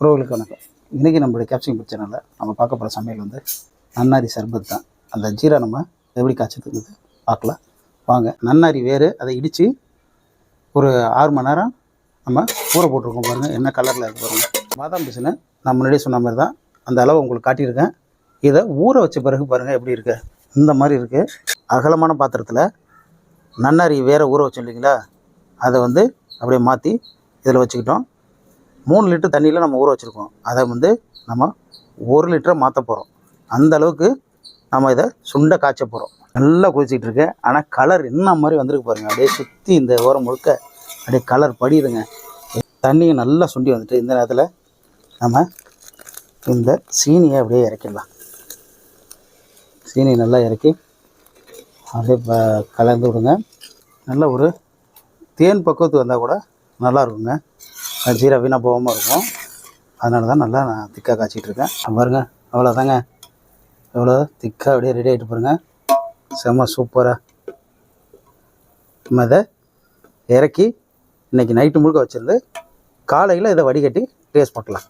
உறவுகளுக்கு வணக்கம். இன்றைக்கி நம்மளுடைய கேப்சிங் ஃபுட் சேனலில் நம்ம பார்க்க போகிற சமையல் வந்து நன்னாரி சர்பத் தான். அந்த ஜீரா நம்ம எப்படி காய்ச்சதுங்கிறது பார்க்கலாம் வாங்க. நன்னாரி வேறு அதை இடித்து ஒரு 6 மணி நேரம் நம்ம ஊற போட்டிருக்கோம். பாருங்கள் என்ன கலரில் இருக்கு பாருங்கள். பாதாம் பிசினை நான் முன்னாடியே சொன்ன மாதிரி தான் அந்த அளவு உங்களுக்கு காட்டியிருக்கேன். இதை ஊற வச்ச பிறகு பாருங்கள் எப்படி இருக்குது. இந்த மாதிரி இருக்குது. அகலமான பாத்திரத்தில் நன்னாரி வேறு ஊற வச்சோம் இல்லைங்களா, அதை வந்து அப்படியே மாற்றி இதில் வச்சுக்கிட்டோம். 3 லிட்டர் தண்ணியில் நம்ம ஊற வச்சுருக்கோம். அதை வந்து நம்ம 1 லிட்டரை மாற்ற போகிறோம். அந்த அளவுக்கு நம்ம இதை சுண்ட காய்ச்ச போகிறோம். நல்லா கொதிச்சிட்டு இருக்கு. ஆனால் கலர் என்ன மாதிரி வந்திருக்கு பாருங்கள். அப்படியே சுற்றி இந்த ஓரம் முழுக்க அப்படியே கலர் படியுதுங்க. தண்ணியை நல்லா சுண்டி வந்துட்டு இந்த நேரத்தில் நம்ம இந்த சீனியை அப்படியே இறக்கிடலாம். சீனியை நல்லா இறக்கி அப்படியே கலந்து விடுங்க. நல்ல ஒரு தேன் பக்குவத்துக்கு வந்தால் கூட நல்லா இருக்குங்க. ஜீரா வீணாக போகாமல் இருக்கும். அதனால தான் நல்லா நான் திக்காக காய்ச்சிட்ருக்கேன். பாருங்கள் அவ்வளோதாங்க. எவ்வளோ திக்காக அப்படியே ரெடி ஆகிட்டு பாருங்கள். செம்ம சூப்பராக. நம்ம இதை இறக்கி இன்றைக்கி நைட்டு முழுக்க வச்சுருந்து காலையில் இதை வடிகட்டி டேஸ்ட் பார்க்கலாம்.